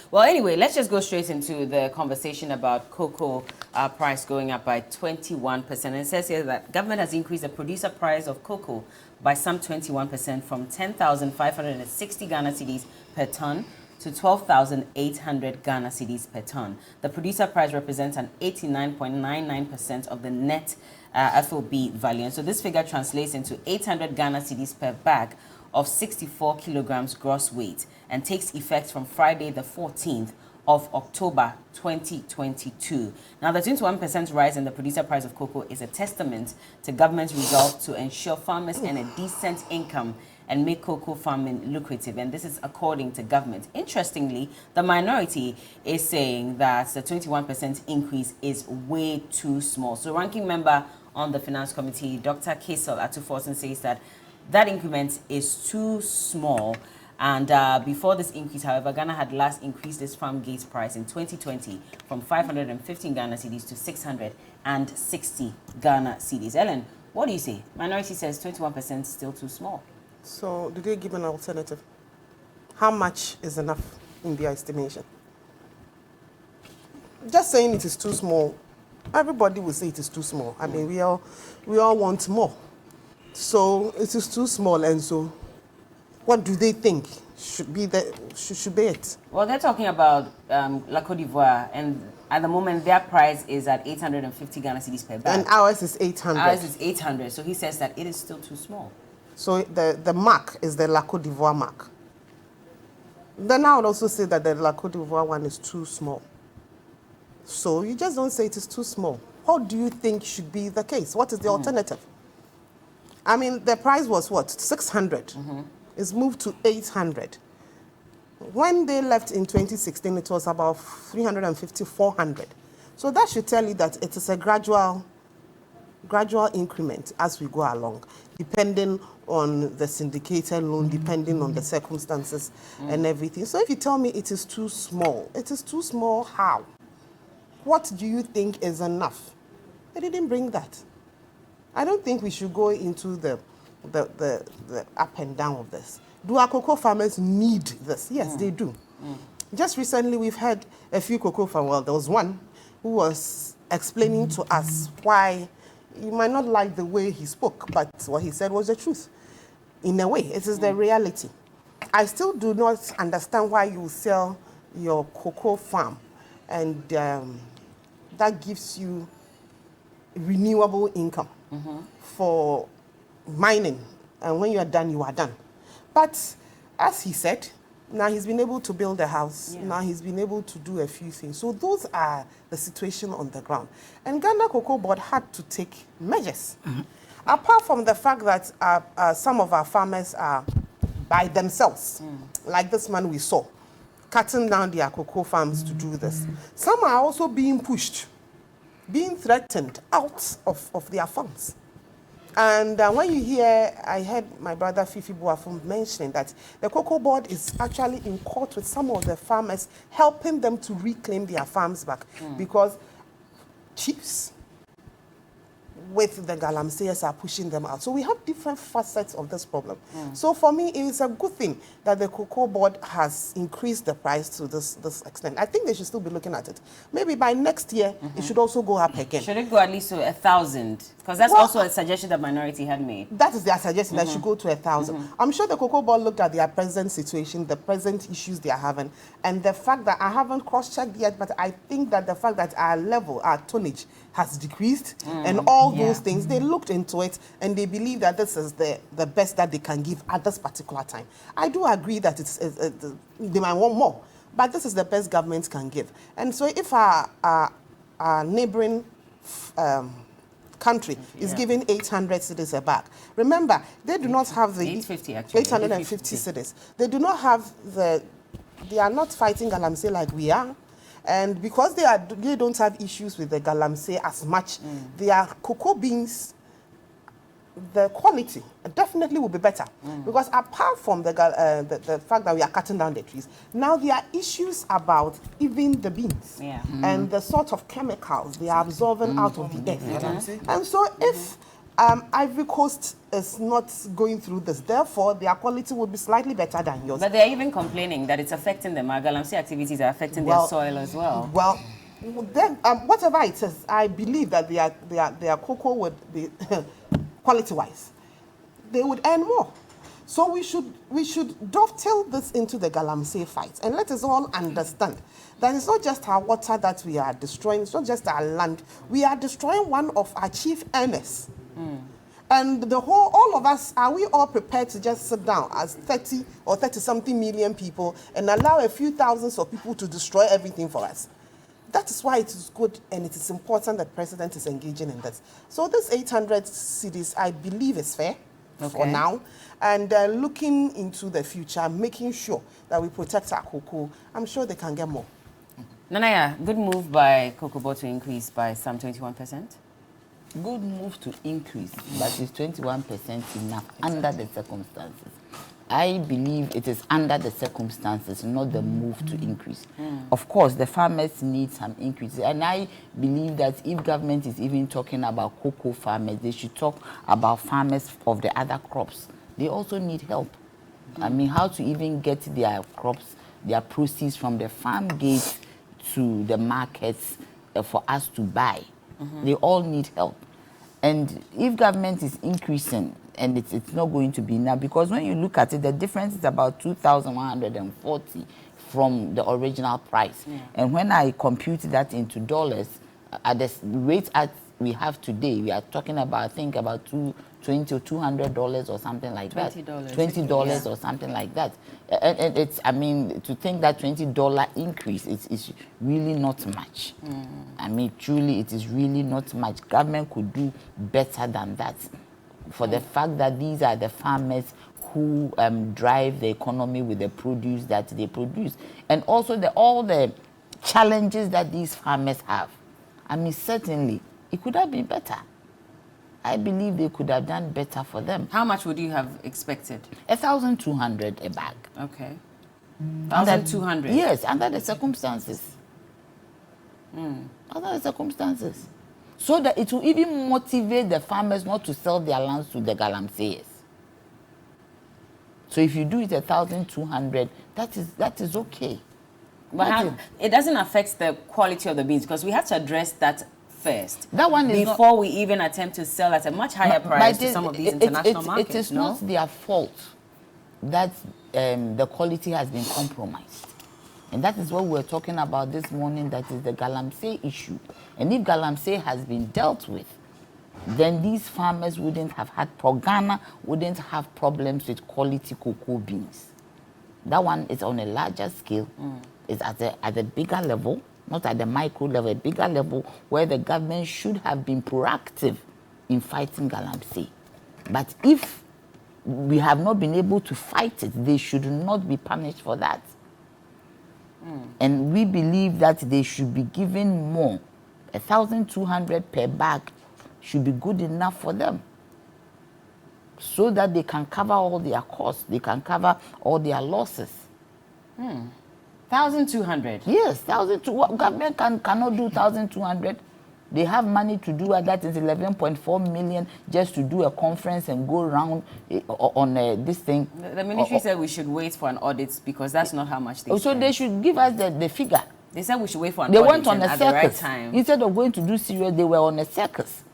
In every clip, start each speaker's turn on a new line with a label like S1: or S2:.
S1: Well, anyway, let's just go straight into the conversation about cocoa price going up by 21%. And it says here that government has increased the producer price of cocoa by some 21% from 10,560 Ghana cedis per ton to 12,800 Ghana cedis per ton. The producer price represents an 89.99% of the net FOB value. And so this figure translates into 800 Ghana cedis per bag of 64 kilograms gross weight and takes effect from Friday the 14th of October 2022. Now, the 21% rise in the producer price of cocoa is a testament to government's resolve to ensure farmers earn a decent income and make cocoa farming lucrative. And this is according to government. Interestingly, the minority is saying that the 21% increase is way too small. So ranking member on the Finance Committee, Dr. Kaisel Atuforsen, says that that increment is too small. And before this increase, however, Ghana had last increased its farm gate price in 2020 from 515 Ghana cedis to 660 Ghana cedis. Ellen, what do you say? Minority says 21% is still too small.
S2: So, did they give an alternative? How much is enough in their estimation? Just saying it is too small, everybody will say it is too small. I mean, we all want more. So, it is too small, and so what do they think should be it?
S1: Well, they're talking about La Côte d'Ivoire, and at the moment their price is at 850 Ghana cedis per bag.
S2: And ours is 800.
S1: Ours is 800, so he says that it is still too small.
S2: So the mark is the La Côte d'Ivoire mark. Then I would also say that the La Côte d'Ivoire one is too small. So you just don't say it is too small. What do you think should be the case? What is the alternative? I mean, the price was what? 600. It's moved to 800. When they left in 2016, it was about 350, 400. So that should tell you that it is a gradual increment as we go along, depending on the syndicated loan, depending on the circumstances and everything. So if you tell me it is too small how? What do you think is enough? They didn't bring that. I don't think we should go into the up and down of this. Do our cocoa farmers need this? Yes, they do. Just recently, we've had a few cocoa farmers. Well, there was one who was explaining to us why you might not like the way he spoke, but what he said was the truth. In a way, it is the reality. I still do not understand why you sell your cocoa farm and that gives you renewable income for mining. And when you are done, you are done. But as he said, now he's been able to build a house. Yeah. Now he's been able to do a few things. So those are the situation on the ground. And Ghana Cocoa Board had to take measures. Apart from the fact that some of our farmers are by themselves, like this man we saw, cutting down their cocoa farms to do this. Some are also being pushed, being threatened out of their farms. And when you hear, I heard my brother Fifi Boafum mentioning that the Cocoa Board is actually in court with some of the farmers, helping them to reclaim their farms back because chiefs with the galamseyers are pushing them out. So we have different facets of this problem. So for me, it is a good thing that the Cocoa Board has increased the price to this extent. I think they should still be looking at it. Maybe by next year, it should also go up again.
S1: Should it go at least to 1,000? Because that's also a suggestion the minority had made.
S2: That is their suggestion, that should go to 1,000. I'm sure the Cocoa Board looked at their present situation, the present issues they are having, and the fact that I haven't cross-checked yet, but I think that the fact that our level, our tonnage has decreased, and all those things, they looked into it, and they believe that this is the best that they can give at this particular time. I do agree that they might want more, but this is the best government can give. And so if our neighboring country is giving 800 cedis a bag. Remember, they do not have the
S1: 850 actually.
S2: 850 cedis. They do not have they are not fighting galamsey like we are. And because they don't have issues with the galamsey as much, their cocoa beans, the quality definitely will be better. Because apart from the fact that we are cutting down the trees, now there are issues about even the beans and the sort of chemicals they are absorbing out of the earth. And so if Ivory Coast is not going through this. Therefore, their quality would be slightly better than yours.
S1: But they're even complaining that it's affecting them. Our Galamsey activities are affecting their soil as well.
S2: Well, then whatever it is, I believe that their cocoa would be quality-wise, they would earn more. So we should dovetail this into the Galamsey fight, and let us all understand that it's not just our water that we are destroying. It's not just our land. We are destroying one of our chief earners. And all of us, are we all prepared to just sit down as 30 or 30-something million people and allow a few thousands of people to destroy everything for us? That is why it is good and it is important that the president is engaging in this. So this 800 cities, I believe, is fair for now. And looking into the future, making sure that we protect our cocoa, I'm sure they can get more.
S1: Nanaya, good move by cocoa board to increase by some 21%?
S3: Good move to increase, but is 21% enough under the circumstances? I believe it is under the circumstances, not the move to increase. Of course, the farmers need some increase. And I believe that if government is even talking about cocoa farmers, they should talk about farmers of the other crops. They also need help. I mean, how to even get their crops, their proceeds from the farm gates to the markets for us to buy. They all need help. And if government is increasing, and it's not going to be enough, because when you look at it, the difference is about 2,140 from the original price. And when I compute that into dollars, at the rate at we have today, we are talking about, I think, about $20 or $200 or something like that. $20 or something like that. And it's, I mean, to think that $20 increase is really not much. I mean, truly, it is really not much. Government could do better than that. For the fact that these are the farmers who drive the economy with the produce that they produce. And also all the challenges that these farmers have. I mean, certainly, it could have been better. I believe they could have done better for them.
S1: How much would you have expected?
S3: 1,200 a bag.
S1: Okay. 1,200?
S3: Yes, under the circumstances. Under the circumstances. So that it will even motivate the farmers not to sell their lands to the Galamseyers. So if you do it 1,200, that is okay.
S1: But it doesn't affect the quality of the beans, because we have to address that first.
S3: That one is
S1: before we even attempt to sell at a much higher price to some of these international markets.
S3: It is not their fault that the quality has been compromised. And that is what we're talking about this morning, that is the Galamsey issue. And if Galamsey has been dealt with, then these farmers wouldn't have had, Ghana wouldn't have problems with quality cocoa beans. That one is on a larger scale. It's at a bigger level, not at the micro level, a bigger level where the government should have been proactive in fighting Galamsey. But if we have not been able to fight it, they should not be punished for that. And we believe that they should be given more. 1,200 per bag should be good enough for them, so that they can cover all their costs, they can cover all their losses.
S1: 1,200?
S3: Yes, 1,200. Government cannot do 1,200. They have money to do that. Is 11.4 million just to do a conference and go around on this thing.
S1: The ministry said we should wait for an audit, because that's not how much they
S3: So
S1: spend.
S3: They should give us the figure.
S1: They said we should wait for an
S3: They
S1: audit.
S3: went on a
S1: at
S3: circus.
S1: the right time.
S3: Instead of going to do serious, they were on a circus,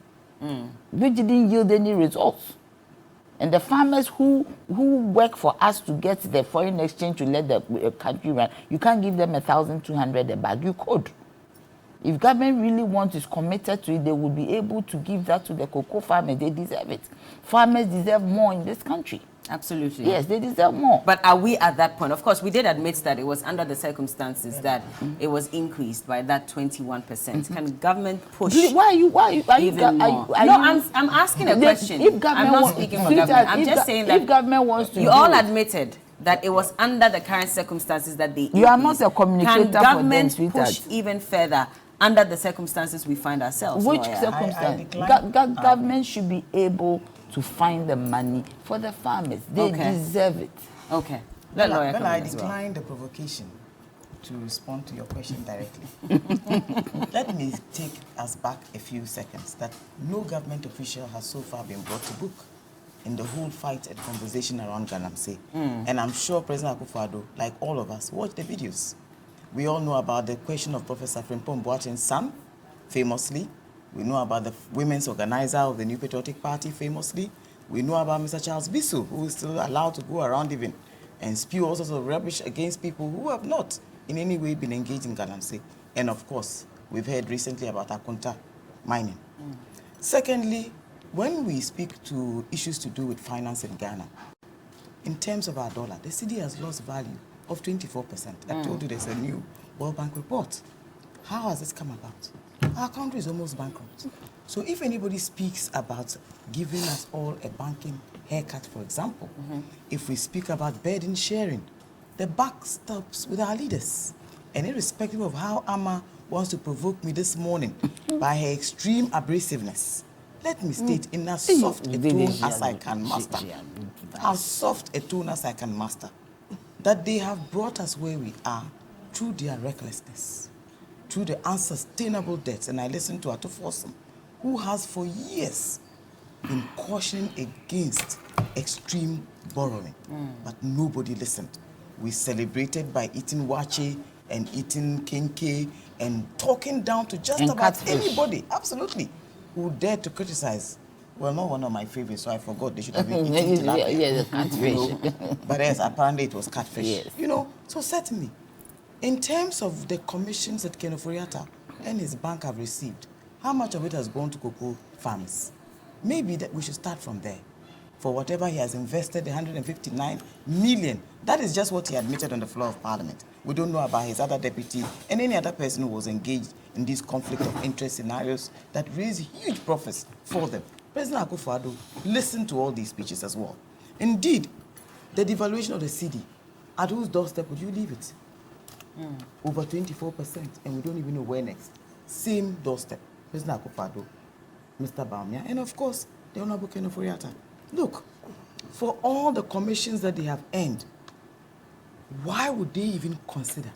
S3: which didn't yield any results. And the farmers who work for us to get the foreign exchange to let the country run, you can't give them 1,200 a bag. You could. If government really is committed to it, they will be able to give that to the cocoa farmers. They deserve it. Farmers deserve more in this country.
S1: Absolutely.
S3: Yes, they deserve more.
S1: But are we at that point? Of course, we did admit that it was under the circumstances that it was increased by that 21%. Can government push?
S3: Why are you
S1: even more? I'm asking a question. I'm not speaking for government. I'm just saying that
S3: if government wants to,
S1: you all admitted that it was under the current circumstances that they increased.
S3: You are not a communicator.
S1: Can government
S3: for them,
S1: push even further under the circumstances we find ourselves?
S3: Which circumstance? Government should be able to find the money for the farmers. They deserve it.
S1: Okay.
S4: I decline the provocation. to respond to your question directly. Let me take us back a few seconds that no government official has so far been brought to book in the whole fight and conversation around Galamsey. And I'm sure President Akufo-Addo, like all of us, watched the videos. We all know about the question of Professor Frimpong Boateng's son, famously. We know about the women's organizer of the New Patriotic Party, famously. We know about Mr. Charles Bisu, who is still allowed to go around even and spew all sorts of rubbish against people who have not in any way been engaged in Galamsey. And of course, we've heard recently about Akunta mining. Secondly, when we speak to issues to do with finance in Ghana, in terms of our dollar, the cedi has lost value of 24%. I told you there's a new World Bank report. How has this come about? Our country is almost bankrupt. So if anybody speaks about giving us all a banking haircut, for example, if we speak about burden sharing, the buck stops with our leaders. And irrespective of how Amma wants to provoke me this morning by her extreme abrasiveness, let me state in as soft a tone as I can master, as soft a tone as I can master, that they have brought us where we are through their recklessness, through the unsustainable debts. And I listened to Ato Fossum, who has for years been cautioning against extreme borrowing, but nobody listened. We celebrated by eating wache and eating kenke and talking down to just about anybody, absolutely, who dared to criticize. Well, not one of my favorites, so I forgot they should have been eating tilapia.
S3: Yeah, the catfish.
S4: But yes, apparently it was catfish.
S3: Yes.
S4: You know, so certainly, in terms of the commissions that Ken Ofori-Atta and his bank have received, how much of it has gone to cocoa farmers? Maybe that we should start from there. For whatever he has invested, the 159 million, that is just what he admitted on the floor of Parliament. We don't know about his other deputy and any other person who was engaged in these conflict of interest scenarios that raise huge profits for them. President Akufo-Addo listened to all these speeches as well. Indeed, the devaluation of the cedi, at whose doorstep would you leave it? Over 24%, and we don't even know where next. Same doorstep. President Akufo-Addo, Mr. Bawumia, and of course, the Honorable Ken Ofori-Atta. Look, for all the commissions that they have earned, why would they even consider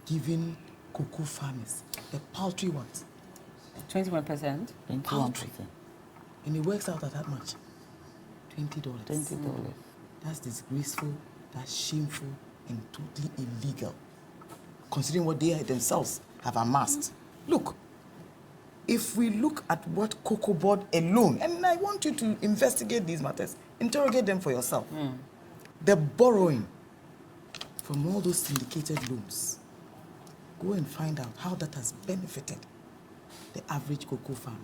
S4: giving cocoa farmers a paltry what?
S1: 21%.
S4: Paltry. And it works out at that much? $20.
S3: $20.
S4: That's disgraceful, that's shameful, and totally illegal, considering what they themselves have amassed. Look, if we look at what Cocoa Board alone, and I want you to investigate these matters, interrogate them for yourself. The borrowing from all those syndicated loans, go and find out how that has benefited the average cocoa farmer.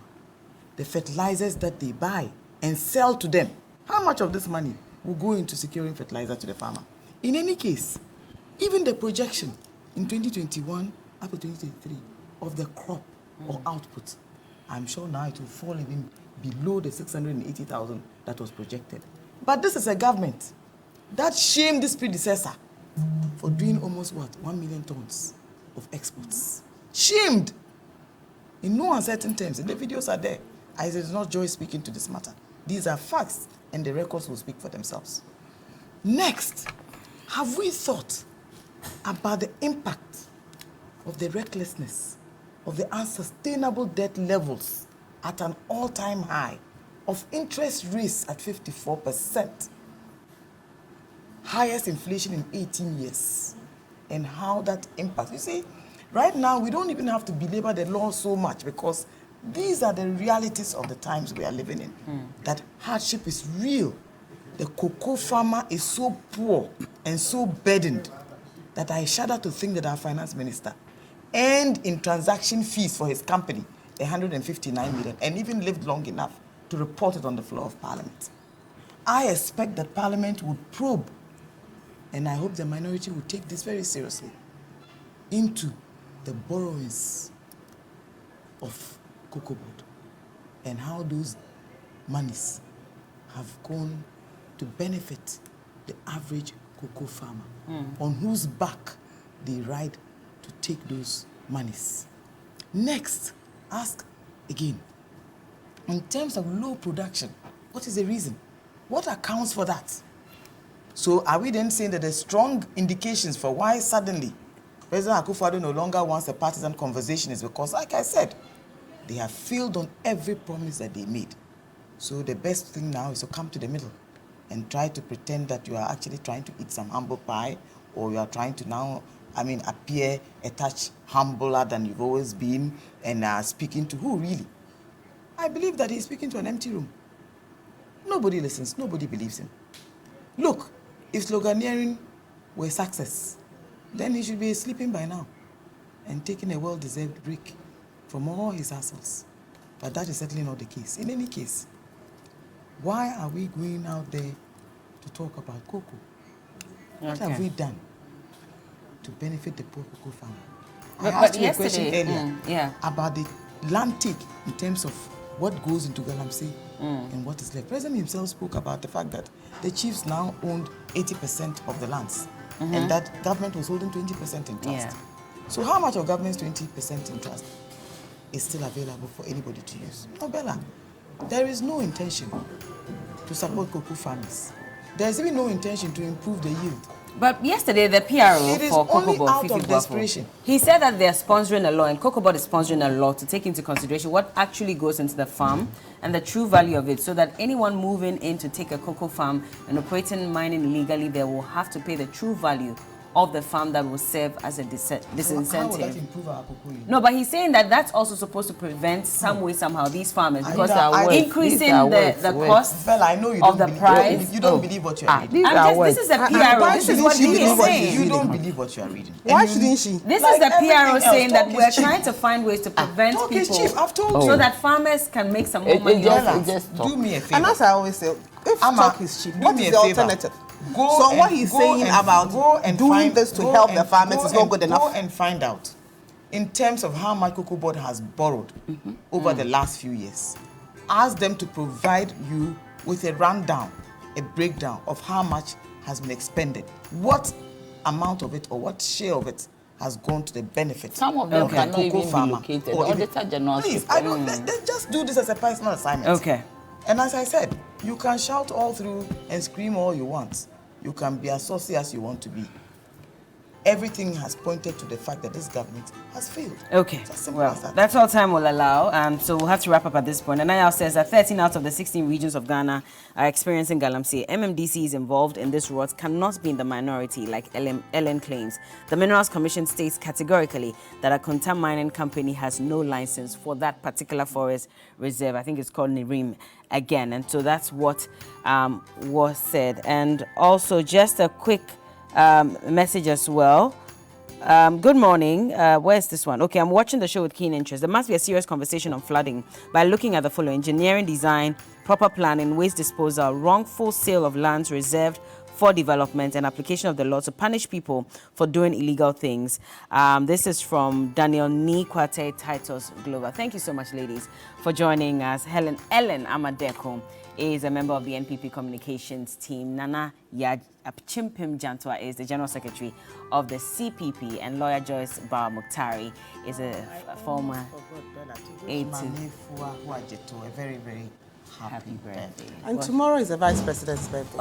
S4: The fertilizers that they buy and sell to them, how much of this money will go into securing fertilizer to the farmer? In any case, even the projection in 2021 up to 2023 of the crop or output, I'm sure now it will fall even below the 680,000 that was projected. But this is a government that shamed this predecessor for doing almost what? 1 million tons of exports. Shamed! In no uncertain terms, and the videos are there. It is not Joy speaking to this matter. These are facts, and the records will speak for themselves. Next, have we thought about the impact of the recklessness, of the unsustainable debt levels at an all-time high, of interest rates at 54%, highest inflation in 18 years, and how that impacts? You see, right now, we don't even have to belabor the law so much because these are the realities of the times we are living in. That hardship is real. The cocoa farmer is so poor and so burdened that I shudder to think that our finance minister earned in transaction fees for his company 159 million and even lived long enough to report it on the floor of Parliament. I expect that Parliament would probe, and I hope the minority will take this very seriously, into the borrowings of Cocoa Board and how those monies have gone to benefit the average cocoa farmer, on whose back they ride to take those monies. Next, ask again, in terms of low production, what is the reason? What accounts for that? So are we then saying that there's strong indications for why suddenly President Akufo-Addo no longer wants a partisan conversation is because, like I said, they have failed on every promise that they made. So the best thing now is to come to the middle and try to pretend that you are actually trying to eat some humble pie, or you are trying to now, appear a touch humbler than you've always been, and speaking to who really? I believe that he's speaking to an empty room. Nobody listens, nobody believes him. Look, if sloganeering were success, then he should be sleeping by now and taking a well-deserved break from all his hassles. But that is certainly not the case. In any case, why are we going out there to talk about cocoa? What have we done to benefit the poor cocoa farmer? I asked you a question earlier about the land take in terms of what goes into Galamsey and what is left. President himself spoke about the fact that the chiefs now owned 80% of the lands and that government was holding 20% in trust. So how much of government's 20% in trust is still available for anybody to use? No, Bella, there is no intention to support cocoa farmers. There is even no intention to improve the yield.
S1: But yesterday, the PRO for Cocoa Board,
S4: out of desperation.
S1: He said that they are sponsoring a law, and Cocoa Board is sponsoring a law to take into consideration what actually goes into the farm and the true value of it, so that anyone moving in to take a cocoa farm and operating mining illegally, they will have to pay the true value of the farm that will serve as a disincentive.
S4: How will that improve our cocoa yield?
S1: No, but he's saying that that's also supposed to prevent some way, somehow, these farmers, because increasing the cost
S4: Bella, I know you
S1: of
S4: don't
S1: the price.
S4: You don't believe what you are reading.
S1: This is a PRO. This is what he is saying.
S4: You don't believe what you are reading.
S2: Why shouldn't she?
S1: This is the PRO saying that we're trying to find ways to prevent people so that farmers can make some more money.
S4: Do me a favor.
S2: And as I always say, if talk is cheap, what is the alternative? So what he's saying about doing this to help the farmers is not good enough.
S4: Go and find out, in terms of how much Cocoa Board has borrowed over the last few years. Ask them to provide you with a rundown, a breakdown of how much has been expended. What amount of it or what share of it has gone to the benefit
S3: Some of them
S4: of the
S3: cannot
S4: cocoa
S3: even
S4: farmer.
S3: be located.
S4: Or
S3: Auditor General.
S4: please, I don't, let's just do this as a personal assignment.
S1: Okay.
S4: And as I said, you can shout all through and scream all you want. You can be as saucy as you want to be. Everything has pointed to the fact that this government has failed.
S1: Okay,
S4: It's as simple
S1: well,
S4: as that.
S1: that's all time will allow, so we'll have to wrap up at this point. And NIL says that 13 out of the 16 regions of Ghana are experiencing galamsey. MMDC is involved in this rot, cannot be in the minority like Ellen claims. The Minerals Commission states categorically that a Konta mining company has no license for that particular forest reserve. I think it's called Nirim again. And so that's what was said. And also just a quick message as well. Good morning. Where's this one? Okay, I'm watching the show with keen interest. There must be a serious conversation on flooding by looking at the following: engineering design, proper planning, waste disposal, wrongful sale of lands reserved for development, and application of the law to punish people for doing illegal things. This is from Daniel Nikwate Titus Glover. Thank you so much, ladies, for joining us. Ellen Amadeko is a member of the NPP communications team. Nana Apchimpim Jantwa is the General Secretary of the CPP, and lawyer Joyce Bar Mukhtari is a former aide to
S4: a very, very happy birthday.
S2: And tomorrow is the Vice President's birthday.